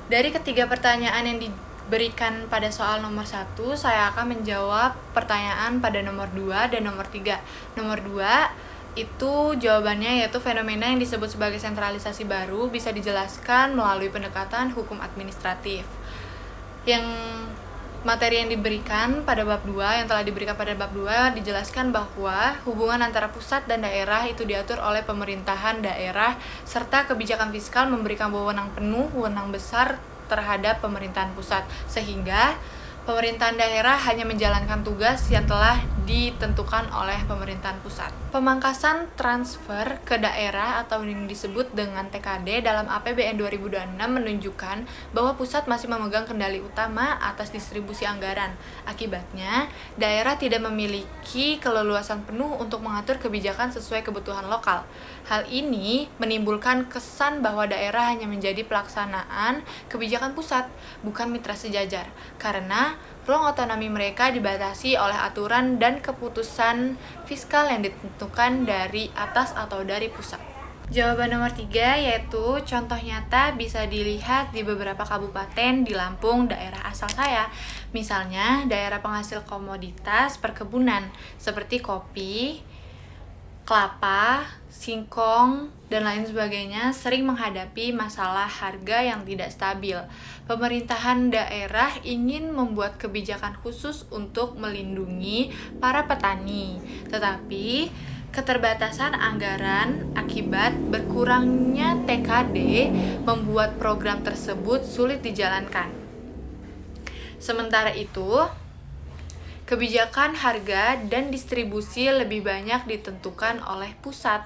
Dari ketiga pertanyaan yang diberikan pada soal nomor 1, saya akan menjawab pertanyaan pada nomor 2 dan nomor 3. Nomor 2 itu jawabannya yaitu fenomena yang disebut sebagai sentralisasi baru bisa dijelaskan melalui pendekatan hukum administratif. Yang materi yang diberikan pada bab 2, yang telah diberikan pada bab 2 dijelaskan bahwa hubungan antara pusat dan daerah itu diatur oleh pemerintahan daerah serta kebijakan fiskal memberikan wewenang penuh, wewenang besar terhadap pemerintahan pusat, sehingga pemerintahan daerah hanya menjalankan tugas yang telah ditentukan oleh pemerintahan pusat. Pemangkasan transfer ke daerah atau yang disebut dengan TKD dalam APBN 2026 menunjukkan bahwa pusat masih memegang kendali utama atas distribusi anggaran. Akibatnya, daerah tidak memiliki keleluasan penuh untuk mengatur kebijakan sesuai kebutuhan lokal. Hal ini menimbulkan kesan bahwa daerah hanya menjadi pelaksanaan kebijakan pusat, bukan mitra sejajar, karena ruang otonomi mereka dibatasi oleh aturan dan keputusan fiskal yang ditentukan dari atas atau dari pusat. Jawaban nomor 3 yaitu contoh nyata bisa dilihat di beberapa kabupaten di Lampung, daerah asal saya. Misalnya daerah penghasil komoditas perkebunan seperti kopi, kelapa, singkong, dan lain sebagainya sering menghadapi masalah harga yang tidak stabil. Pemerintahan daerah ingin membuat kebijakan khusus untuk melindungi para petani, tetapi keterbatasan anggaran akibat berkurangnya TKD membuat program tersebut sulit dijalankan. Sementara itu, kebijakan harga dan distribusi lebih banyak ditentukan oleh pusat.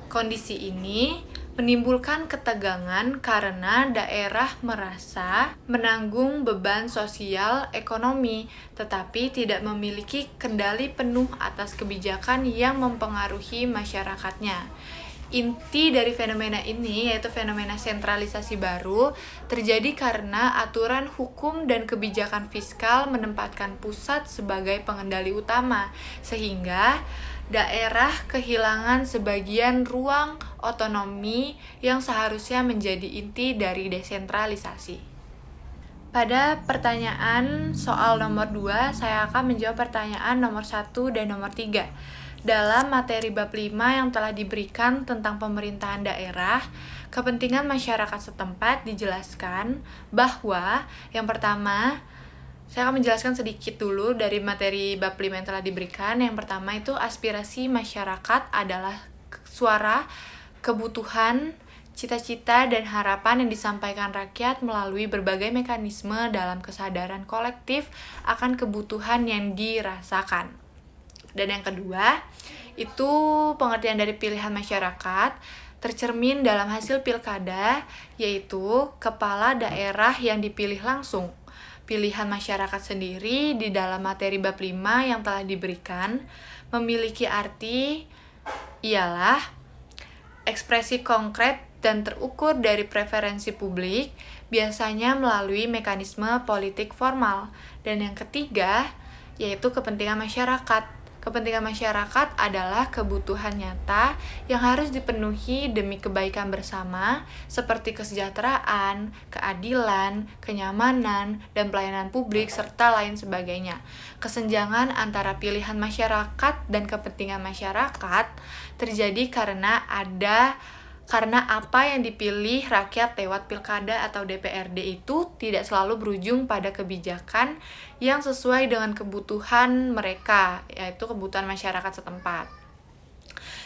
Kondisi ini menimbulkan ketegangan karena daerah merasa menanggung beban sosial ekonomi, tetapi tidak memiliki kendali penuh atas kebijakan yang mempengaruhi masyarakatnya. Inti dari fenomena ini yaitu fenomena sentralisasi baru terjadi karena aturan hukum dan kebijakan fiskal menempatkan pusat sebagai pengendali utama, sehingga daerah kehilangan sebagian ruang otonomi yang seharusnya menjadi inti dari desentralisasi. Pada pertanyaan soal nomor 2, saya akan menjawab pertanyaan nomor 1 dan nomor 3. Dalam materi bab 5 yang telah diberikan tentang pemerintahan daerah, kepentingan masyarakat setempat dijelaskan bahwa yang pertama, saya akan menjelaskan sedikit dulu dari materi bab 5 yang telah diberikan. Yang pertama itu aspirasi masyarakat adalah suara, kebutuhan, cita-cita, dan harapan yang disampaikan rakyat melalui berbagai mekanisme dalam kesadaran kolektif akan kebutuhan yang dirasakan. Dan yang kedua, itu pengertian dari pilihan masyarakat tercermin dalam hasil pilkada, yaitu kepala daerah yang dipilih langsung. Pilihan masyarakat sendiri di dalam materi bab 5 yang telah diberikan memiliki arti ialah ekspresi konkret dan terukur dari preferensi publik, biasanya melalui mekanisme politik formal. Dan yang ketiga, yaitu kepentingan masyarakat. Kepentingan masyarakat adalah kebutuhan nyata yang harus dipenuhi demi kebaikan bersama seperti kesejahteraan, keadilan, kenyamanan, dan pelayanan publik, serta lain sebagainya. Kesenjangan antara pilihan masyarakat dan kepentingan masyarakat terjadi karena apa yang dipilih rakyat lewat pilkada atau DPRD itu tidak selalu berujung pada kebijakan yang sesuai dengan kebutuhan mereka, yaitu kebutuhan masyarakat setempat.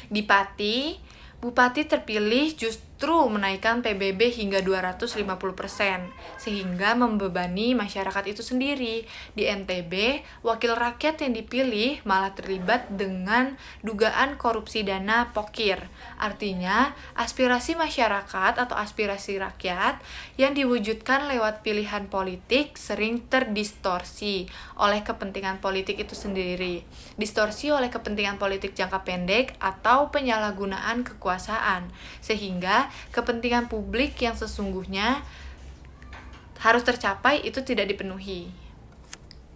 Di Pati, bupati terpilih justru menaikkan PBB hingga 250%, sehingga membebani masyarakat itu sendiri. Di NTB, wakil rakyat yang dipilih malah terlibat dengan dugaan korupsi dana pokir. Artinya, aspirasi masyarakat atau aspirasi rakyat yang diwujudkan lewat pilihan politik sering terdistorsi oleh kepentingan politik itu sendiri. Distorsi oleh kepentingan politik jangka pendek atau penyalahgunaan kekuasaan, sehingga kepentingan publik yang sesungguhnya harus tercapai itu tidak dipenuhi.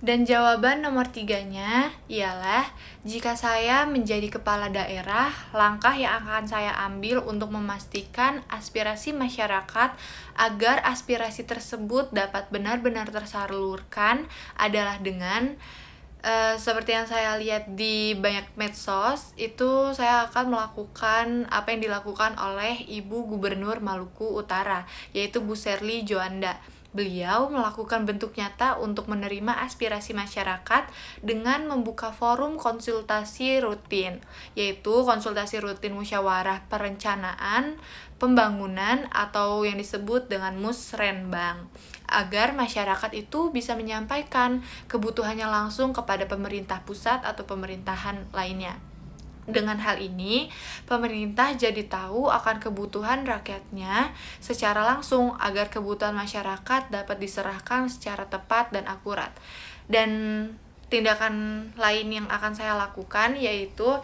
Dan jawaban nomor 3-nya ialah, jika saya menjadi kepala daerah, langkah yang akan saya ambil untuk memastikan aspirasi masyarakat agar aspirasi tersebut dapat benar-benar tersalurkan adalah dengan seperti yang saya lihat di banyak medsos, itu saya akan melakukan apa yang dilakukan oleh Ibu Gubernur Maluku Utara, yaitu Bu Sherly Djoanda. Beliau melakukan bentuk nyata untuk menerima aspirasi masyarakat dengan membuka forum konsultasi rutin, yaitu konsultasi rutin musyawarah perencanaan pembangunan atau yang disebut dengan Musrenbang, agar masyarakat itu bisa menyampaikan kebutuhannya langsung kepada pemerintah pusat atau pemerintahan lainnya. Dengan hal ini, pemerintah jadi tahu akan kebutuhan rakyatnya secara langsung agar kebutuhan masyarakat dapat diserahkan secara tepat dan akurat. Dan tindakan lain yang akan saya lakukan yaitu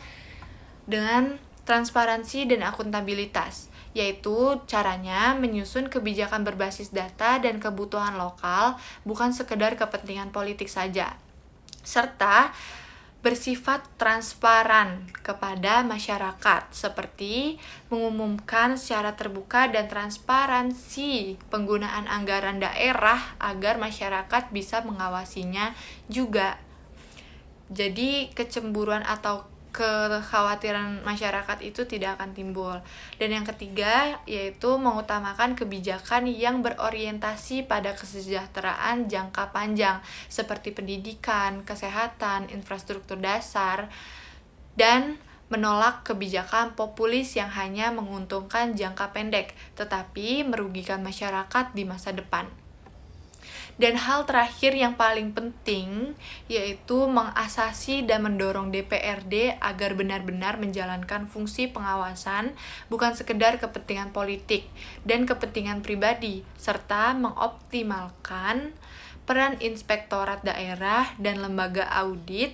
dengan transparansi dan akuntabilitas, yaitu caranya menyusun kebijakan berbasis data dan kebutuhan lokal, bukan sekedar kepentingan politik saja, serta bersifat transparan kepada masyarakat, seperti mengumumkan secara terbuka dan transparansi penggunaan anggaran daerah agar masyarakat bisa mengawasinya juga. Jadi kecemburuan atau kekhawatiran masyarakat itu tidak akan timbul. Dan yang ketiga yaitu mengutamakan kebijakan yang berorientasi pada kesejahteraan jangka panjang seperti pendidikan, kesehatan, infrastruktur dasar, dan menolak kebijakan populis yang hanya menguntungkan jangka pendek tetapi merugikan masyarakat di masa depan. Dan hal terakhir yang paling penting yaitu mengasasi dan mendorong DPRD agar benar-benar menjalankan fungsi pengawasan bukan sekedar kepentingan politik dan kepentingan pribadi, serta mengoptimalkan peran inspektorat daerah dan lembaga audit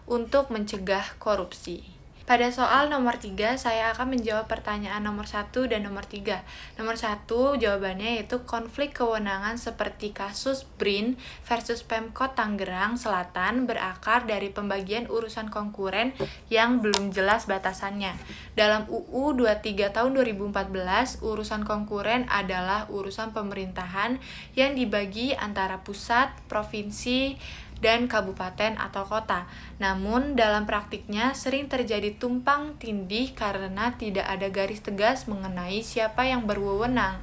untuk mencegah korupsi. Pada soal nomor 3, saya akan menjawab pertanyaan nomor 1 dan nomor 3. Nomor 1, jawabannya yaitu konflik kewenangan seperti kasus BRIN versus Pemkot Tangerang Selatan berakar dari pembagian urusan konkuren yang belum jelas batasannya. Dalam UU 23 tahun 2014, urusan konkuren adalah urusan pemerintahan yang dibagi antara pusat, provinsi, dan kabupaten atau kota. Namun dalam praktiknya sering terjadi tumpang tindih karena tidak ada garis tegas mengenai siapa yang berwenang.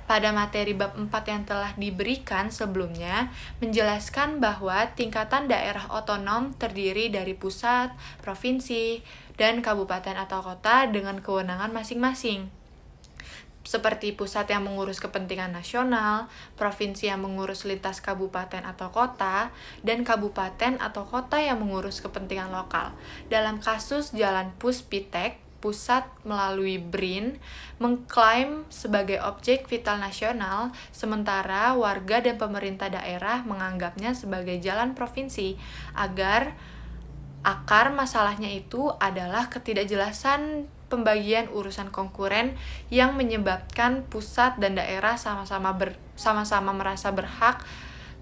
Pada materi bab 4 yang telah diberikan sebelumnya menjelaskan bahwa tingkatan daerah otonom terdiri dari pusat, provinsi, dan kabupaten atau kota dengan kewenangan masing-masing, seperti pusat yang mengurus kepentingan nasional, provinsi yang mengurus lintas kabupaten atau kota, dan kabupaten atau kota yang mengurus kepentingan lokal. Dalam kasus Jalan Puspitek, pusat melalui BRIN mengklaim sebagai objek vital nasional, sementara warga dan pemerintah daerah menganggapnya sebagai jalan provinsi, agar akar masalahnya itu adalah ketidakjelasan pembagian urusan konkuren yang menyebabkan pusat dan daerah sama-sama merasa berhak.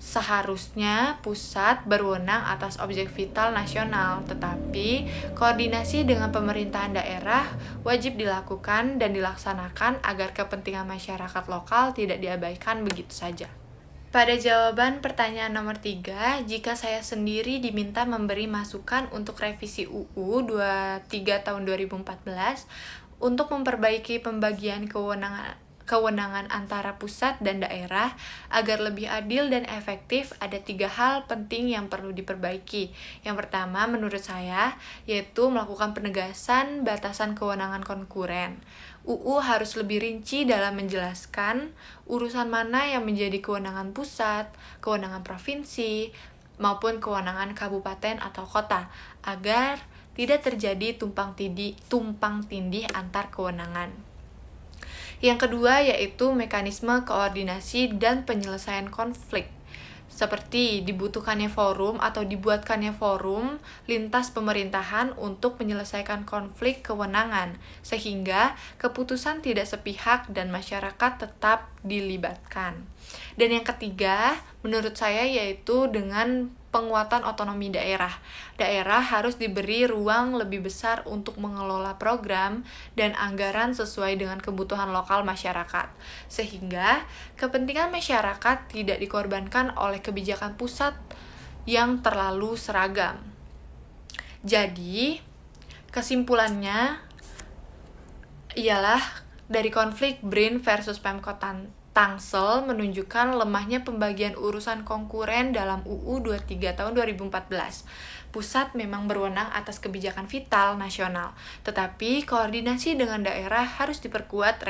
Seharusnya pusat berwenang atas objek vital nasional, tetapi koordinasi dengan pemerintahan daerah wajib dilakukan dan dilaksanakan agar kepentingan masyarakat lokal tidak diabaikan begitu saja. Pada jawaban pertanyaan nomor 3, jika saya sendiri diminta memberi masukan untuk revisi UU 23 tahun 2014 untuk memperbaiki pembagian kewenangan antara pusat dan daerah agar lebih adil dan efektif, ada 3 hal penting yang perlu diperbaiki. Yang pertama menurut saya yaitu melakukan penegasan batasan kewenangan konkuren. UU harus lebih rinci dalam menjelaskan urusan mana yang menjadi kewenangan pusat, kewenangan provinsi, maupun kewenangan kabupaten atau kota, agar tidak terjadi tumpang tindih antar kewenangan. Yang kedua yaitu mekanisme koordinasi dan penyelesaian konflik, seperti dibuatkannya forum lintas pemerintahan untuk menyelesaikan konflik kewenangan, sehingga keputusan tidak sepihak dan masyarakat tetap dilibatkan. Dan yang ketiga, menurut saya yaitu dengan penguatan otonomi daerah. Daerah harus diberi ruang lebih besar untuk mengelola program dan anggaran sesuai dengan kebutuhan lokal masyarakat, sehingga kepentingan masyarakat tidak dikorbankan oleh kebijakan pusat yang terlalu seragam. Jadi, kesimpulannya ialah dari konflik BRIN versus Pemkot Tangsel menunjukkan lemahnya pembagian urusan konkuren dalam UU 23 tahun 2014. Pusat memang berwenang atas kebijakan vital nasional, tetapi koordinasi dengan daerah harus diperkuat.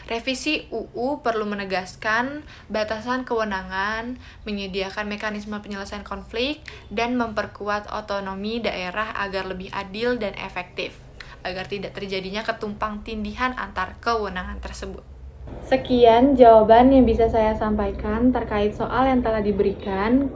Revisi UU perlu menegaskan batasan kewenangan, menyediakan mekanisme penyelesaian konflik, dan memperkuat otonomi daerah agar lebih adil dan efektif, agar tidak terjadinya ketumpang tindihan antar kewenangan tersebut. Sekian jawaban yang bisa saya sampaikan terkait soal yang telah diberikan.